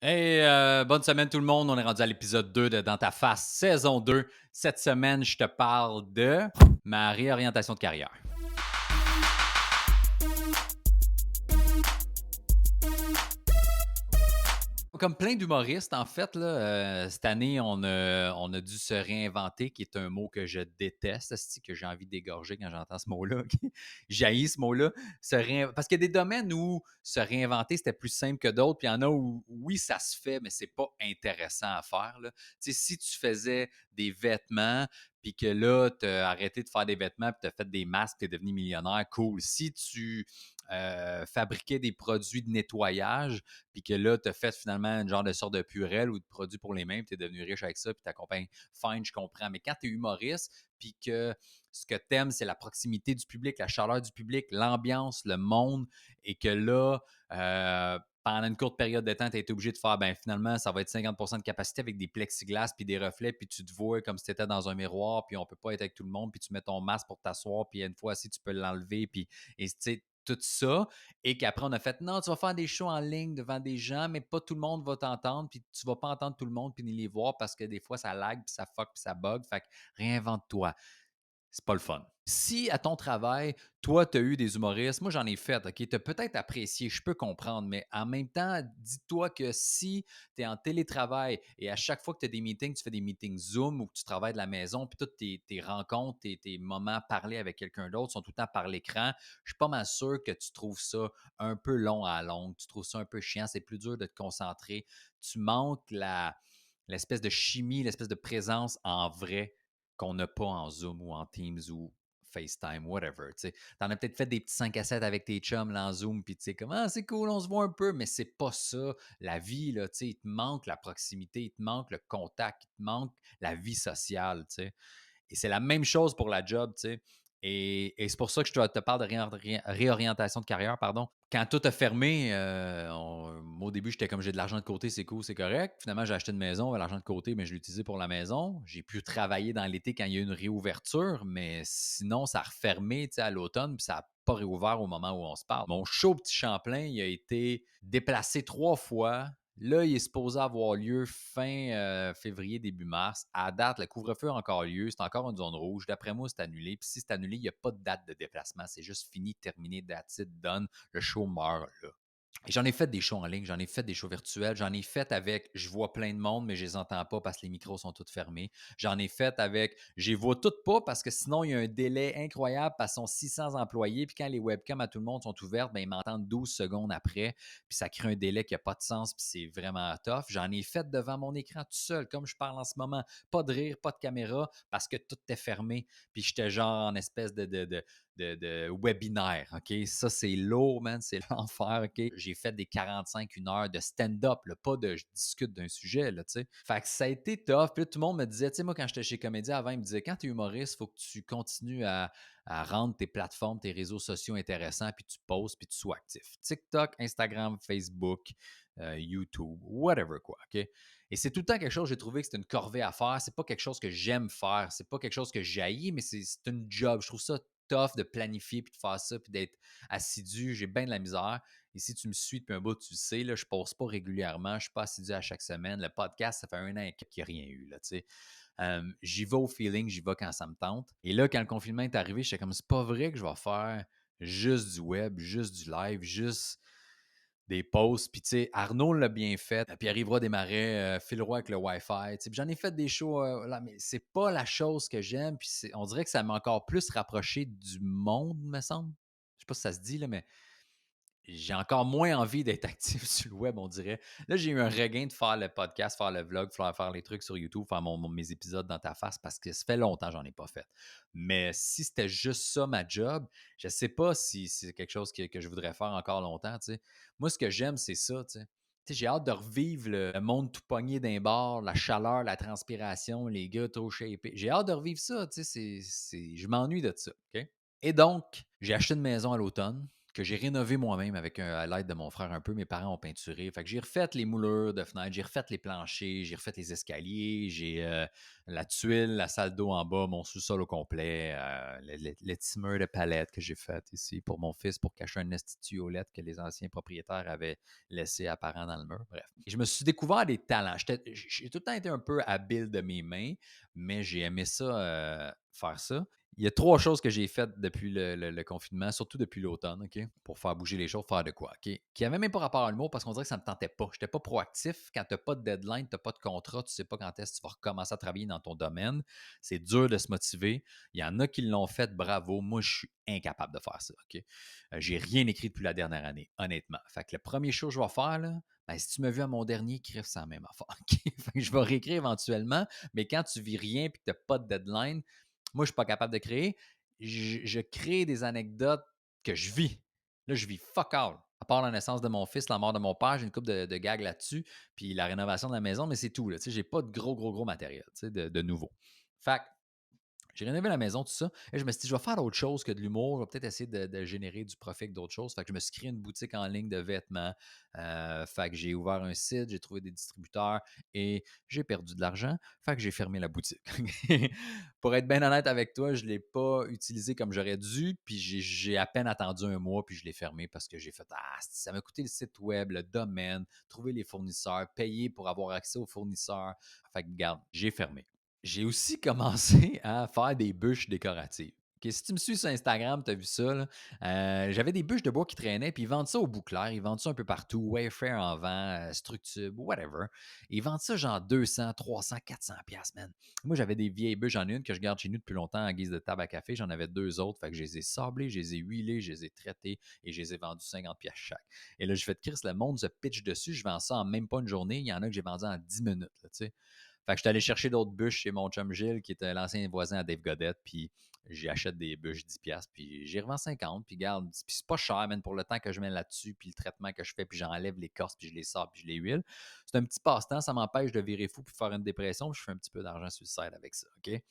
Hey, bonne semaine tout le monde. On est rendu à l'épisode 2 de Dans ta face, saison 2. Cette semaine, je te parle de ma réorientation de carrière. Comme plein d'humoristes, en fait, là, cette année, on a dû se réinventer, qui est un mot que je déteste, esti, que j'ai envie d'égorger quand j'entends ce mot-là. J'haïs ce mot-là. Parce qu'il y a des domaines où se réinventer, c'était plus simple que d'autres. Puis il y en a où, oui, ça se fait, mais c'est pas intéressant à faire, là. Tu sais, si tu faisais des vêtements, puis que là, tu as arrêté de faire des vêtements, puis tu as fait des masques, tu es devenu millionnaire, cool. Si tu fabriquais des produits de nettoyage, puis que là, tu as fait finalement une genre de sorte de purelle ou de produit pour les mains, puis tu es devenu riche avec ça, puis tu accompagnes, fine, je comprends. Mais quand tu es humoriste, puis que ce que tu aimes, c'est la proximité du public, la chaleur du public, l'ambiance, le monde, et que là, pendant une courte période de temps, tu as été obligé de faire, ben finalement, ça va être 50% de capacité avec des plexiglas, puis des reflets, puis tu te vois comme si tu étais dans un miroir, puis on peut pas être avec tout le monde, puis tu mets ton masque pour t'asseoir, puis une fois assis, tu peux l'enlever, puis et, tu sais, tout ça, et qu'après, on a fait non, tu vas faire des shows en ligne devant des gens, mais pas tout le monde va t'entendre, puis tu vas pas entendre tout le monde, puis ni les voir parce que des fois, ça lag, puis ça fuck, puis ça bug. Fait que réinvente-toi. C'est pas le fun. Si à ton travail, toi, tu as eu des humoristes, moi j'en ai fait, OK? Tu as peut-être apprécié, je peux comprendre, mais en même temps, dis-toi que si tu es en télétravail et à chaque fois que tu as des meetings, tu fais des meetings Zoom ou que tu travailles de la maison, puis toutes tes rencontres, tes moments parler avec quelqu'un d'autre sont tout le temps par l'écran, je suis pas mal sûr que tu trouves ça un peu long à la longue, tu trouves ça un peu chiant, c'est plus dur de te concentrer, tu manques l'espèce de chimie, l'espèce de présence en vrai qu'on n'a pas en Zoom ou en Teams ou FaceTime, whatever. Tu en as peut-être fait des petits 5 à 7 avec tes chums là, en Zoom, puis tu sais, comme c'est cool, on se voit un peu, mais c'est pas ça. La vie, là, tu sais, il te manque la proximité, il te manque le contact, il te manque la vie sociale, tu sais. Et c'est la même chose pour la job, tu sais. Et c'est pour ça que je te parle de réorientation de carrière, pardon. Quand tout a fermé, au début, j'étais comme j'ai de l'argent de côté, c'est cool, c'est correct. Finalement, j'ai acheté une maison, l'argent de côté, mais je l'ai utilisé pour la maison. J'ai pu travailler dans l'été quand il y a eu une réouverture, mais sinon, ça a refermé à l'automne, puis ça n'a pas réouvert au moment où on se parle. Mon show Petit Champlain, il a été déplacé 3 fois. Là, il est supposé avoir lieu fin février, début mars. À date, le couvre-feu a encore lieu. C'est encore une zone rouge. D'après moi, c'est annulé. Puis si c'est annulé, il n'y a pas de date de déplacement. C'est juste fini, terminé, that's it, done. Le show meurt là. Et j'en ai fait des shows en ligne, j'en ai fait des shows virtuels, j'en ai fait avec je vois plein de monde, mais je les entends pas parce que les micros sont tous fermés. J'en ai fait avec je les vois toutes pas parce que sinon il y a un délai incroyable parce qu'ils sont 600 employés. Puis quand les webcams à tout le monde sont ouvertes, ben, ils m'entendent 12 secondes après. Puis ça crée un délai qui n'a pas de sens. Puis c'est vraiment tough. J'en ai fait devant mon écran tout seul, comme je parle en ce moment. Pas de rire, pas de caméra parce que tout était fermé. Puis j'étais genre en espèce de webinaire, OK? Ça, c'est lourd, man, c'est l'enfer, OK? J'ai fait des 45, 1 heure de stand-up, là, pas de je discute d'un sujet, là, tu sais. Fait que ça a été tough. Puis là, tout le monde me disait, tu sais, moi, quand j'étais chez Comédia avant, il me disait, quand tu es humoriste, il faut que tu continues à rendre tes plateformes, tes réseaux sociaux intéressants, puis tu postes, puis tu sois actif. TikTok, Instagram, Facebook, YouTube, whatever, quoi, OK? Et c'est tout le temps quelque chose, j'ai trouvé que c'était une corvée à faire. C'est pas quelque chose que j'aime faire. C'est pas quelque chose que j'haïs, mais c'est une job. Je trouve ça tough de planifier puis de faire ça puis d'être assidu. J'ai bien de la misère. Et si tu me suis depuis un bout, tu le sais, là, je ne poste pas régulièrement. Je ne suis pas assidu à chaque semaine. Le podcast, ça fait 1 an qu'il n'y a rien eu. Là, j'y vais au feeling, j'y vais quand ça me tente. Et là, quand le confinement est arrivé, j'étais comme, c'est pas vrai que je vais faire juste du web, juste du live, juste des posts. Puis, tu sais, Arnaud l'a bien fait. Pierre-Yves Roy Desmarais, Phil Roy avec le Wi-Fi. Puis j'en ai fait des shows là, mais c'est pas la chose que j'aime. Puis on dirait que ça m'a encore plus rapproché du monde, me semble. Je sais pas si ça se dit, là, mais j'ai encore moins envie d'être actif sur le web, on dirait. Là, j'ai eu un regain de faire le podcast, faire le vlog, faire les trucs sur YouTube, faire mes épisodes dans ta face parce que ça fait longtemps que j'en ai pas fait. Mais si c'était juste ça ma job, je sais pas si c'est quelque chose que je voudrais faire encore longtemps. Tu sais. Moi, ce que j'aime, c'est ça. Tu sais. Tu sais, j'ai hâte de revivre le monde tout pogné d'un bar, la chaleur, la transpiration, les gars trop shapés. J'ai hâte de revivre ça. Tu sais, je m'ennuie de ça. OK? Et donc, j'ai acheté une maison à l'automne que j'ai rénové moi-même avec à l'aide de mon frère un peu. Mes parents ont peinturé. Fait que j'ai refait les moulures de fenêtres, j'ai refait les planchers, j'ai refait les escaliers, j'ai la tuile, la salle d'eau en bas, mon sous-sol au complet, le petit mur de palette que j'ai fait ici pour mon fils pour cacher un esti de tuyau que les anciens propriétaires avaient laissé apparent dans le mur. Bref. Et je me suis découvert des talents. J'ai tout le temps été un peu habile de mes mains, mais j'ai aimé ça, faire ça. Il y a 3 choses que j'ai faites depuis le confinement, surtout depuis l'automne, OK? Pour faire bouger les choses, faire de quoi, OK? Qui avait même pas rapport à l'humour parce qu'on dirait que ça me tentait pas. Je n'étais pas proactif. Quand tu as pas de deadline, tu as pas de contrat, tu sais pas quand est-ce que tu vas recommencer à travailler dans ton domaine. C'est dur de se motiver. Il y en a qui l'ont fait, bravo. Moi, je suis incapable de faire ça, OK? J'ai rien écrit depuis la dernière année, honnêtement. Fait que la première chose que je vais faire, là, ben, si tu m'as vu à mon dernier, crève sans même affaire, OK? Fait que je vais réécrire éventuellement, mais quand tu vis rien et que tu n'as pas de deadline, moi, je ne suis pas capable de créer. Je crée des anecdotes que je vis. Là, je vis fuck all. À part la naissance de mon fils, la mort de mon père, j'ai une couple de gags là-dessus, puis la rénovation de la maison, mais c'est tout. Je n'ai pas de gros matériel de nouveau. Fait que j'ai rénové la maison, tout ça. Et je me suis dit, je vais faire autre chose que de l'humour. Je vais peut-être essayer de générer du profit avec d'autres choses. Fait que je me suis créé une boutique en ligne de vêtements. Fait que j'ai ouvert un site, j'ai trouvé des distributeurs et j'ai perdu de l'argent. Fait que j'ai fermé la boutique. Pour être bien honnête avec toi, je ne l'ai pas utilisé comme j'aurais dû. Puis j'ai à peine attendu un mois, puis je l'ai fermé parce que j'ai fait ça m'a coûté le site web, le domaine, trouver les fournisseurs, payer pour avoir accès aux fournisseurs. Fait que, regarde, j'ai fermé. J'ai aussi commencé à faire des bûches décoratives. OK, si tu me suis sur Instagram, tu as vu ça, là. J'avais des bûches de bois qui traînaient, puis ils vendent ça au Bouclair, ils vendent ça un peu partout, Wayfair en vend, Structube, whatever. Ils vendent ça genre 200, 300, 400 piastres, man. Moi, j'avais des vieilles bûches, j'en ai une que je garde chez nous depuis longtemps en guise de table à café, j'en avais deux autres, fait que je les ai sablées, je les ai huilées, je les ai traitées et je les ai vendues 50 piastres chaque. Et là, je fais de Chris, le monde se pitch dessus, je vends ça en même pas une journée, il y en a que j'ai vendu en 10 minutes, tu sais. Fait que je suis allé chercher d'autres bûches chez mon chum Gilles, qui était l'ancien voisin à Dave Godette, puis j'achète des bûches 10$, puis j'y revends 50$, puis garde, puis c'est pas cher, même pour le temps que je mets là-dessus, puis le traitement que je fais, puis j'enlève l'écorce, puis je les sors, puis je les huile. C'est un petit passe-temps, ça m'empêche de virer fou, puis faire une dépression, puis je fais un petit peu d'argent sur le side avec ça, OK?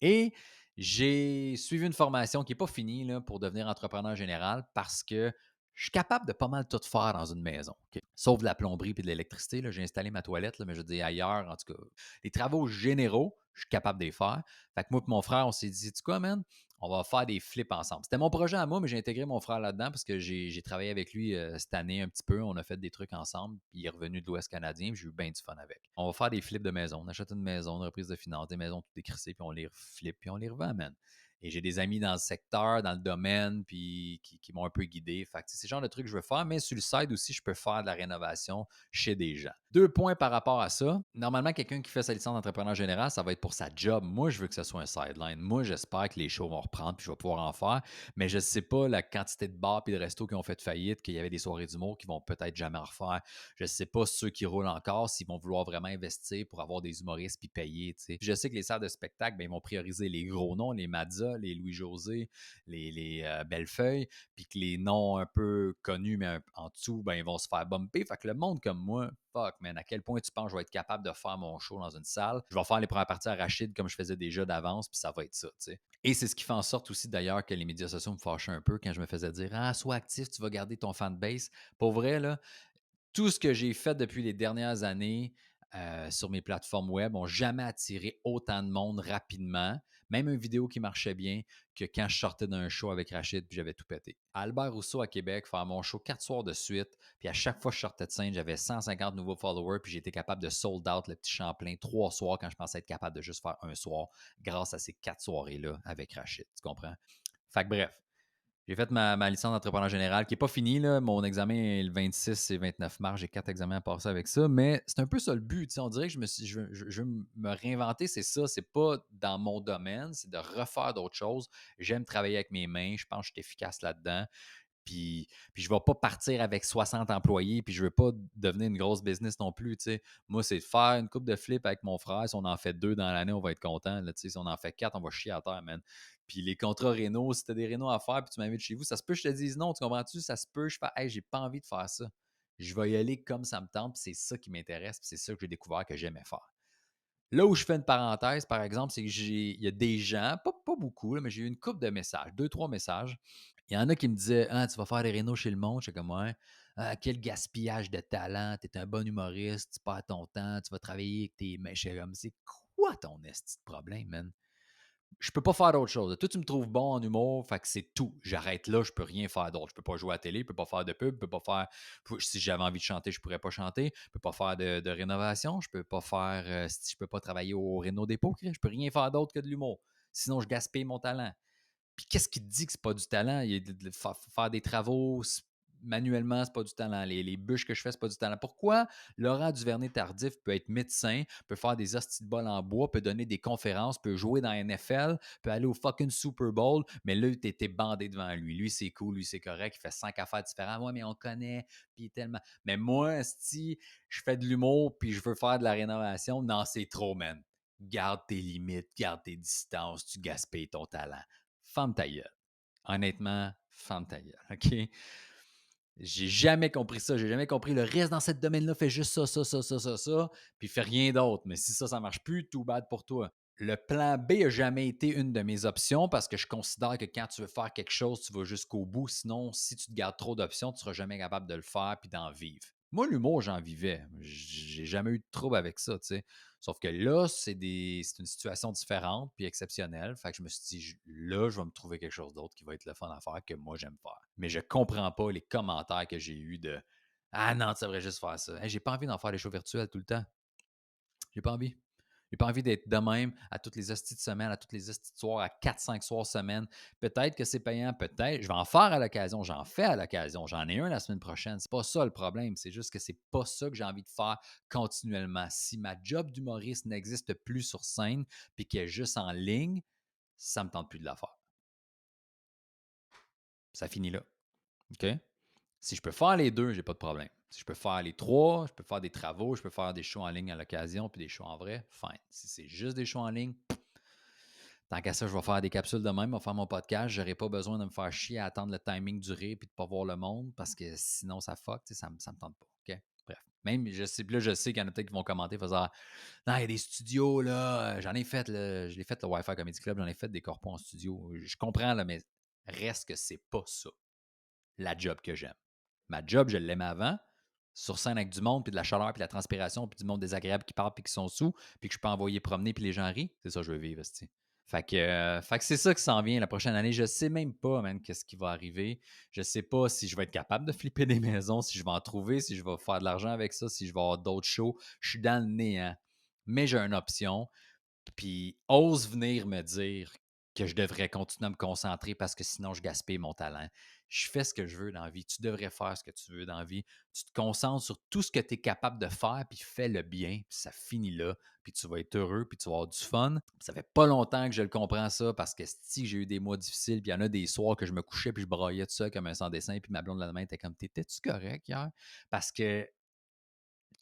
Et j'ai suivi une formation qui n'est pas finie là, pour devenir entrepreneur général parce que je suis capable de pas mal tout faire dans une maison. OK? Sauf de la plomberie et de l'électricité. J'ai installé ma toilette, là, mais je dis ailleurs, en tout cas, les travaux généraux, je suis capable de les faire. Fait que moi et mon frère, on s'est dit, tu quoi, man? On va faire des flips ensemble. C'était mon projet à moi, mais j'ai intégré mon frère là-dedans parce que j'ai travaillé avec lui cette année un petit peu. On a fait des trucs ensemble. Puis il est revenu de l'Ouest canadien. J'ai eu bien du fun avec. On va faire des flips de maison. On achète une maison, une reprise de finances, des maisons toutes décrissées, puis on les flippe, puis on les revend, man. Et j'ai des amis dans le secteur, dans le domaine, puis qui m'ont un peu guidé. Fait que c'est le genre de truc que je veux faire, mais sur le side aussi, je peux faire de la rénovation chez des gens. 2 points par rapport à ça. Normalement, quelqu'un qui fait sa licence d'entrepreneur général, ça va être pour sa job. Moi, je veux que ce soit un sideline. Moi, j'espère que les shows vont reprendre, puis je vais pouvoir en faire. Mais je ne sais pas la quantité de bars et de restos qui ont fait faillite, qu'il y avait des soirées d'humour qui vont peut-être jamais en refaire. Je ne sais pas ceux qui roulent encore, s'ils vont vouloir vraiment investir pour avoir des humoristes puis payer. T'sais. Je sais que les salles de spectacle, ben, ils vont prioriser les gros noms, les Mazza, les Louis-José, les Bellefeuille, puis que les noms un peu connus, mais en dessous, ben, ils vont se faire bumper. Fait que le monde comme moi, fuck, man, à quel point tu penses que je vais être capable de faire mon show dans une salle? Je vais faire les premières parties à Rachid comme je faisais déjà d'avance, puis ça va être ça, tu sais. Et c'est ce qui fait en sorte aussi d'ailleurs que les médias sociaux me fâchaient un peu quand je me faisais dire ah, sois actif, tu vas garder ton fanbase. Pour vrai, là, tout ce que j'ai fait depuis les dernières années sur mes plateformes web n'ont jamais attiré autant de monde rapidement, même une vidéo qui marchait bien, que quand je sortais d'un show avec Rachid puis j'avais tout pété. À Albert Rousseau à Québec, faire mon show 4 soirs de suite, puis à chaque fois que je sortais de scène, j'avais 150 nouveaux followers, puis j'étais capable de sold out le petit Champlain 3 soirs quand je pensais être capable de juste faire un soir grâce à ces 4 soirées-là avec Rachid. Tu comprends? Fait que bref, j'ai fait ma licence d'entrepreneur général qui n'est pas finie. Là. Mon examen est le 26 et 29 mars. J'ai 4 examens à passer avec ça. Mais c'est un peu ça le but. On dirait que je veux me réinventer. C'est ça. C'est pas dans mon domaine. C'est de refaire d'autres choses. J'aime travailler avec mes mains. Je pense que je suis efficace là-dedans. Puis je ne vais pas partir avec 60 employés, puis je ne veux pas devenir une grosse business non plus. T'sais. Moi, c'est de faire une coupe de flip avec mon frère. Si on en fait 2 dans l'année, on va être content. Là, si on en fait 4, on va chier à terre, man. Puis les contrats rénaux, si tu as des rénaux à faire, puis tu m'invites chez vous, ça se peut que je te dise non, tu comprends-tu? Ça se peut, je fais, hey, j'ai pas envie de faire ça. Je vais y aller comme ça me tente, puis c'est ça qui m'intéresse, puis c'est ça que j'ai découvert que j'aimais faire. Là où je fais une parenthèse, par exemple, c'est que il y a des gens, pas beaucoup, là, mais j'ai eu une couple de messages, deux, trois messages. Il y en a qui me disaient: «Ah, tu vas faire des rénaux chez le monde?» J'étais comme: «Ouais». «Ah, quel gaspillage de talent, tu es un bon humoriste, tu perds ton temps, tu vas travailler avec tes mains.» J'étais comme: «C'est quoi ton esti de problème, man?» Je peux pas faire d'autre chose. Toi, tu me trouves bon en humour, fait que c'est tout. J'arrête là, je peux rien faire d'autre. Je peux pas jouer à la télé, je peux pas faire de pub, je peux pas faire. Si j'avais envie de chanter, je pourrais pas chanter. Je peux pas faire de rénovation, je peux pas faire. Si je peux pas travailler au Réno Dépôt, je peux rien faire d'autre que de l'humour. Sinon, je gaspille mon talent. Puis qu'est-ce qui te dit que c'est pas du talent? Faire des travaux manuellement, c'est pas du talent. Les bûches que je fais, c'est pas du talent. Pourquoi Laurent Duvernay-Tardif peut être médecin, peut faire des hosties de bol en bois, peut donner des conférences, peut jouer dans la NFL, peut aller au fucking Super Bowl, mais là, t'es bandé devant lui. Lui, c'est cool, lui, c'est correct, il fait 5 affaires différentes. Ouais, mais on connaît, puis tellement. Mais moi, si je fais de l'humour, puis je veux faire de la rénovation, non, c'est trop, man. Garde tes limites, garde tes distances, tu gaspilles ton talent. Ferme ta gueule. Honnêtement, ferme ta gueule, OK? J'ai jamais compris ça. J'ai jamais compris le reste dans ce domaine-là fait juste ça, puis fait rien d'autre. Mais si ça marche plus, too bad pour toi. Le plan B a jamais été une de mes options parce que je considère que quand tu veux faire quelque chose, tu vas jusqu'au bout. Sinon, si tu te gardes trop d'options, tu seras jamais capable de le faire puis d'en vivre. Moi, l'humour, j'en vivais. J'ai jamais eu de trouble avec ça, tu sais. Sauf que là, c'est une situation différente puis exceptionnelle. Fait que je me suis dit, là, je vais me trouver quelque chose d'autre qui va être le fun à faire que moi, j'aime faire. Mais je comprends pas les commentaires que j'ai eus de Ah non, tu devrais juste faire ça. Hey, j'ai pas envie d'en faire des shows virtuels tout le temps. J'ai pas envie. J'ai pas envie d'être de même à toutes les hosties de semaine, à toutes les hosties de soirs, à 4, 5 soirs semaine. Peut-être que c'est payant, peut-être. Je vais en faire à l'occasion, j'en fais à l'occasion. J'en ai un la semaine prochaine. C'est pas ça le problème. C'est juste que c'est pas ça que j'ai envie de faire continuellement. Si ma job d'humoriste n'existe plus sur scène puis qu'elle est juste en ligne, ça me tente plus de la faire. Ça finit là. OK? Si je peux faire les deux, j'ai pas de problème. Si je peux faire les trois, je peux faire des travaux, je peux faire des shows en ligne à l'occasion puis des shows en vrai, fine. Si c'est juste des shows en ligne, tant qu'à ça, je vais faire des capsules de même, je vais faire mon podcast. Je n'aurai pas besoin de me faire chier à attendre le timing durer et de ne pas voir le monde parce que sinon, ça fuck, ça ne me tente pas. OK? Bref. Même, je sais, là, je sais qu'il y en a peut-être qui vont commenter, faisant non, il y a des studios, là. J'en ai fait, je l'ai fait, le Wi-Fi Comedy Club, j'en ai fait des corpos en studio. Je comprends, là, mais reste que c'est pas ça, la job que j'aime. Ma job, je l'aimais avant, sur scène avec du monde, puis de la chaleur, puis de la transpiration, puis du monde désagréable qui parle, puis qui sont sous, puis que je peux envoyer promener, puis les gens rient. C'est ça que je veux vivre, c'ti. Fait que c'est ça qui s'en vient la prochaine année. Je sais même pas, man, qu'est-ce qui va arriver. Je sais pas si je vais être capable de flipper des maisons, si je vais en trouver, si je vais faire de l'argent avec ça, si je vais avoir d'autres shows. Je suis dans le néant. Mais j'ai une option. Puis ose venir me dire que je devrais continuer à me concentrer parce que sinon je gaspille mon talent. Je fais ce que je veux dans la vie. Tu devrais faire ce que tu veux dans la vie. Tu te concentres sur tout ce que tu es capable de faire, puis fais le bien, puis ça finit là, puis tu vas être heureux, puis tu vas avoir du fun. Ça fait pas longtemps que je le comprends ça parce que si j'ai eu des mois difficiles, puis il y en a des soirs que je me couchais, puis je braillais tout ça comme un sans-dessin, puis ma blonde la main était comme t'étais-tu correct hier? Parce que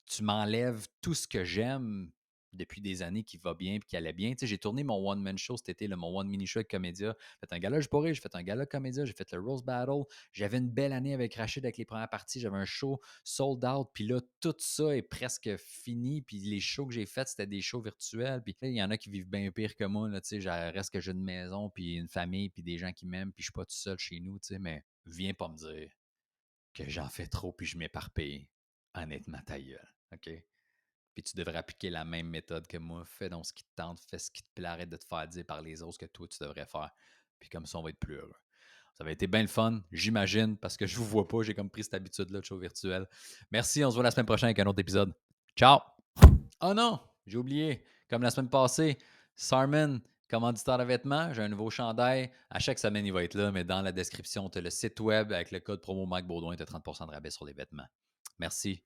tu m'enlèves tout ce que j'aime depuis des années qui va bien et qui allait bien. Tu sais, j'ai tourné mon one-man show cet été, mon one mini show avec Comédia. J'ai fait un gala, je pourrais, j'ai fait un gala Comédia, j'ai fait le Rose Battle. J'avais une belle année avec Rachid avec les premières parties. J'avais un show sold out. Puis là, tout ça est presque fini. Puis les shows que j'ai faits, c'était des shows virtuels. Puis il y en a qui vivent bien pire que moi. Là, tu sais, reste que j'ai une maison, puis une famille, puis des gens qui m'aiment, puis je suis pas tout seul chez nous. Tu sais, mais viens pas me dire que j'en fais trop puis je m'éparpille. Honnêtement, ta gueule. OK? Puis tu devrais appliquer la même méthode que moi. Fais donc ce qui te tente, fais ce qui te plaît, arrête de te faire dire par les autres ce que toi tu devrais faire. Puis comme ça, on va être plus heureux. Ça va être bien le fun, j'imagine, parce que je vous vois pas, j'ai comme pris cette habitude-là de show virtuel. Merci, on se voit la semaine prochaine avec un autre épisode. Ciao! Oh non, j'ai oublié, comme la semaine passée, Sarman, commanditaire de vêtements, j'ai un nouveau chandail. À chaque semaine, il va être là, mais dans la description, tu as le site web avec le code promo Mike Baudouin, tu as 30% de rabais sur les vêtements. Merci.